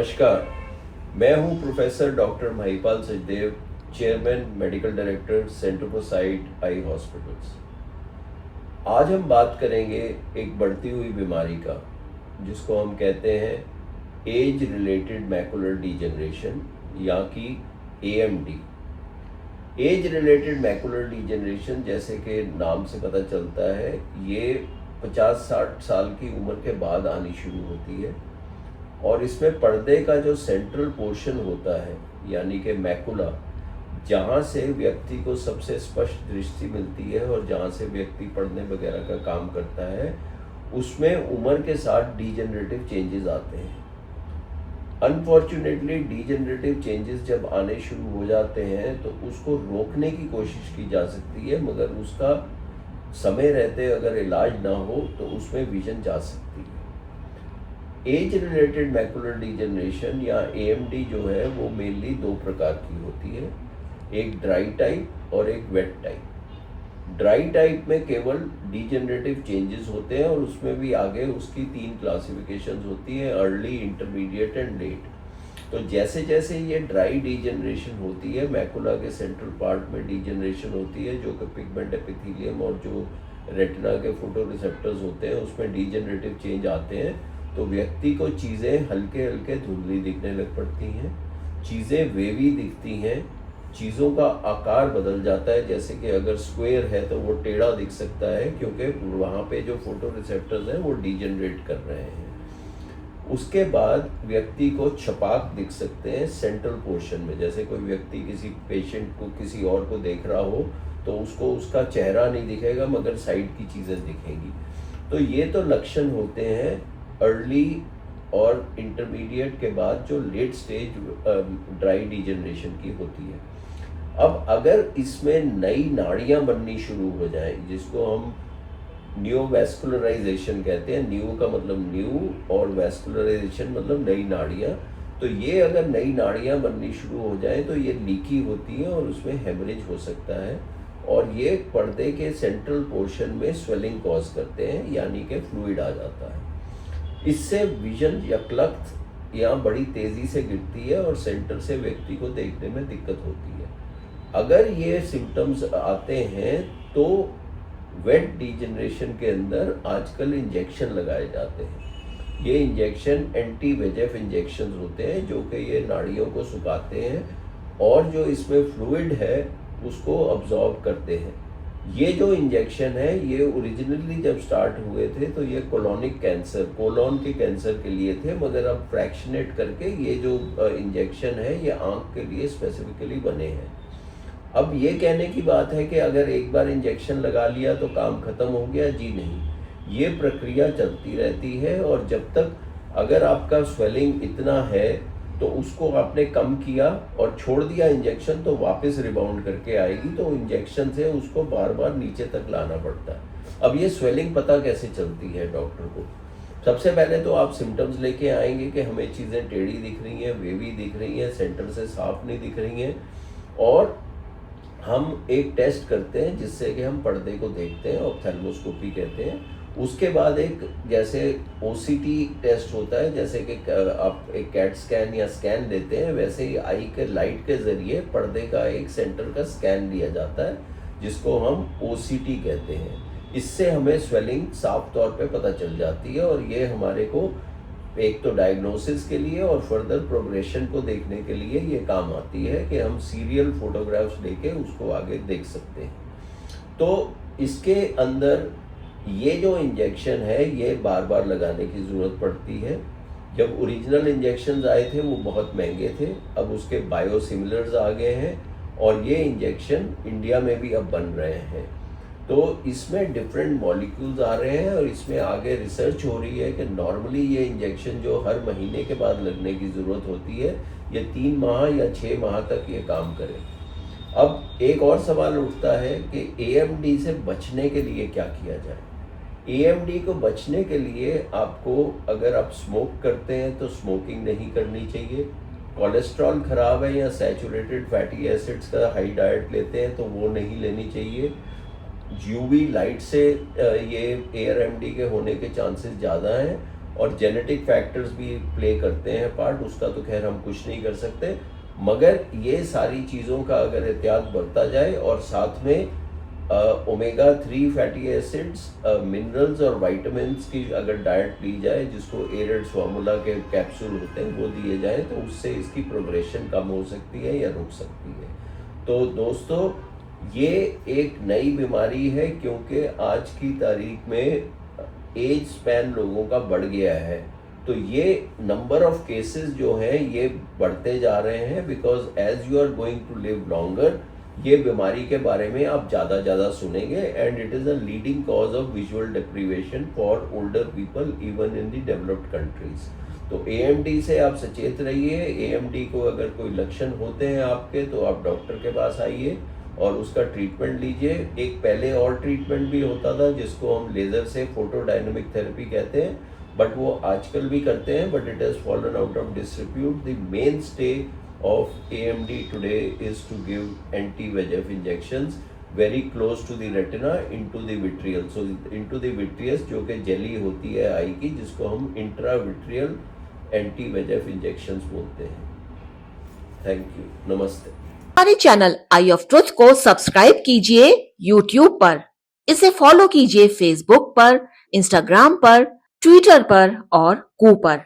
नमस्कार। मैं हूं professor doctor Mahipal Sachdev, chairman medical director centre for site I hospitals. आज हम बात करेंगे एक बढ़ती हुई बीमारी का, जिसको हम कहते हैं एज रिलेटेड मैकुलर डीजनरेशन या कि AMD। Age related macular degeneration, जैसे कि नाम से पता चलता है, ये 50-60 साल की उम्र के बाद आनी शुरू होती है और इसमें पर्दे का जो सेंट्रल पोर्शन होता है यानी कि मैकुला, जहाँ से व्यक्ति को सबसे स्पष्ट दृष्टि मिलती है और जहाँ से व्यक्ति पढ़ने वगैरह का काम करता है, उसमें उम्र के साथ डीजनरेटिव चेंजेस आते हैं। अनफॉर्चुनेटली डीजनरेटिव चेंजेस जब आने शुरू हो जाते हैं तो उसको रोकने की कोशिश की जा सकती है, मगर उसका समय रहते अगर इलाज ना हो तो उसमें विजन जा सकती है। एज रिलेटेड मैकुलर डीजनरेशन या AMD जो है वो मेनली दो प्रकार की होती है, एक ड्राई टाइप और एक वेट टाइप। ड्राई टाइप में केवल डीजनरेटिव चेंजेस होते हैं और उसमें भी आगे उसकी 3 क्लासिफिकेशंस होती हैं, अर्ली, इंटरमीडिएट एंड लेट। तो जैसे जैसे ये ड्राई डीजनरेशन होती है, मैकुला के सेंट्रल पार्ट में डीजनरेशन होती है, जो कि पिगमेंट एपिथेलियम और जो रेटिना के फोटो रिसेप्टर्स होते हैं उसमें डीजनरेटिव चेंज आते हैं, तो व्यक्ति को चीज़ें हल्के हल्के धुंधली दिखने लग पड़ती हैं, चीज़ें वेवी दिखती हैं, चीज़ों का आकार बदल जाता है। जैसे कि अगर स्क्वायर है तो वो टेढ़ा दिख सकता है, क्योंकि वहाँ पे जो फोटो रिसेप्टर्स हैं वो डीजनरेट कर रहे हैं। उसके बाद व्यक्ति को छपाक दिख सकते हैं सेंट्रल पोर्शन में। जैसे कोई व्यक्ति किसी पेशेंट को, किसी और को देख रहा हो तो उसको उसका चेहरा नहीं दिखेगा मगर साइड की चीज़ें दिखेंगी। तो ये तो लक्षण होते हैं अर्ली और इंटरमीडिएट के बाद जो लेट स्टेज ड्राई डीजनरेशन की होती है। अब अगर इसमें नई नाड़ियां बननी शुरू हो जाए, जिसको हम न्यूवैस्कुलराइजेशन कहते हैं, न्यू का मतलब न्यू और वैस्कुलराइजेशन मतलब नई नाड़ियां, तो ये अगर नई नाड़ियां बननी शुरू हो जाए तो ये लीकी होती है और उसमें हेमरेज हो सकता है और ये पर्दे के सेंट्रल पोर्शन में स्वेलिंग कॉज करते हैं, यानी कि फ्लूइड आ जाता है। इससे विजन यकलख्त या बड़ी तेज़ी से गिरती है और सेंटर से व्यक्ति को देखने में दिक्कत होती है। अगर ये सिम्टम्स आते हैं तो वेट डीजनरेशन के अंदर आजकल इंजेक्शन लगाए जाते हैं। ये इंजेक्शन एंटी VEGF इंजेक्शन होते हैं, जो कि ये नाड़ियों को सुखाते हैं और जो इसमें फ्लूइड है उसको अब्जॉर्ब करते हैं। ये जो इंजेक्शन है ये ओरिजिनली जब स्टार्ट हुए थे तो ये कोलोनिक कैंसर, कोलोन के कैंसर के लिए थे, मगर अब फ्रैक्शनेट करके ये जो इंजेक्शन है ये आँख के लिए स्पेसिफिकली बने हैं। अब ये कहने की बात है कि अगर एक बार इंजेक्शन लगा लिया तो काम खत्म हो गया, जी नहीं, ये प्रक्रिया चलती रहती है और जब तक अगर आपका स्वेलिंग इतना है तो उसको आपने कम किया और छोड़ दिया इंजेक्शन तो वापस रिबाउंड करके आएगी, तो इंजेक्शन से उसको बार बार नीचे तक लाना पड़ता है। अब ये स्वेलिंग पता कैसे चलती है डॉक्टर को? सबसे पहले तो आप सिम्टम्स लेके आएंगे कि हमें चीज़ें टेढ़ी दिख रही हैं, वेवी दिख रही हैं, सेंटर से साफ नहीं दिख रही हैं, और हम एक टेस्ट करते हैं जिससे कि हम पर्दे को देखते हैं, ऑप्थेल्मोस्कोपी कहते हैं। उसके बाद एक जैसे OCT टेस्ट होता है, जैसे कि आप एक कैट स्कैन या स्कैन लेते हैं, वैसे ही आई के लाइट के ज़रिए पर्दे का एक सेंटर का स्कैन लिया जाता है, जिसको हम OCT कहते हैं। इससे हमें स्वेलिंग साफ तौर पे पता चल जाती है और ये हमारे को एक तो डायग्नोसिस के लिए और फर्दर प्रोग्रेशन को देखने के लिए ये काम आती है कि हम सीरियल फोटोग्राफ्स लेके उसको आगे देख सकते हैं। तो इसके अंदर ये जो इंजेक्शन है ये बार बार लगाने की ज़रूरत पड़ती है। जब ओरिजिनल इंजेक्शन्स आए थे वो बहुत महंगे थे, अब उसके बायोसिमिलर्स आ गए हैं और ये इंजेक्शन इंडिया में भी अब बन रहे हैं। तो इसमें डिफरेंट मॉलिक्यूल्स आ रहे हैं और इसमें आगे रिसर्च हो रही है कि नॉर्मली ये इंजेक्शन जो हर महीने के बाद लगने की ज़रूरत होती है, ये 3 माह या 6 माह तक ये काम करे। अब एक और सवाल उठता है कि AMD से बचने के लिए क्या किया जाए? AMD को बचने के लिए आपको, अगर आप स्मोक करते हैं तो स्मोकिंग नहीं करनी चाहिए, कोलेस्ट्रॉल ख़राब है या सैचुरेटेड फैटी एसिड्स का हाई डाइट लेते हैं तो वो नहीं लेनी चाहिए। UV लाइट से ये AMD के होने के चांसेस ज़्यादा हैं और जेनेटिक फैक्टर्स भी प्ले करते हैं पार्ट, उसका तो खैर हम कुछ नहीं कर सकते, मगर ये सारी चीज़ों का अगर एहतियात बरता जाए और साथ में ओमेगा 3 फैटी एसिड्स, मिनरल्स और वाइटामिन की अगर डाइट ली जाए, जिसको एरेड्स फार्मूला के कैप्सूल होते हैं वो दिए जाए, तो उससे इसकी प्रोग्रेशन कम हो सकती है या रुक सकती है। तो दोस्तों, ये एक नई बीमारी है क्योंकि आज की तारीख में एज स्पैन लोगों का बढ़ गया है, तो ये नंबर ऑफ केसेस जो हैं ये बढ़ते जा रहे हैं, because as you are going to live longer, ये बीमारी के बारे में आप ज़्यादा सुनेंगे, and it is a leading cause of visual deprivation for older people even in the developed countries. तो एएमडी से आप सचेत रहिए। एएमडी को अगर कोई लक्षण होते हैं आपके, तो आप डॉक्टर के पास आइए और उसका ट्रीटमेंट लीजिए। एक पहले और ट्रीटमेंट भी होता था जिसको हम लेज़र से फोटोडायनेमिक थेरेपी कहते हैं, बट वो आजकल भी करते हैं, but it has fallen out of disrepute. The main stay of AMD today is to give anti-VEGF injections very close to the retina into the vitreal, so into the vitreous, जो कि jelly होती है आई की, जिसको हम intravitreal एंटी-VEGF injections बोलते हैं। Thank you, नमस्ते। हमारे चैनल आई ऑफ ट्रुथ को सब्सक्राइब कीजिए YouTube पर, इसे फॉलो कीजिए Facebook पर, Instagram पर, Twitter पर और कू पर।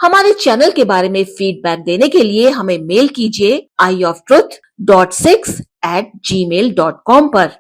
हमारे चैनल के बारे में फीडबैक देने के लिए हमें मेल कीजिए ioftruth.6@gmail.com पर।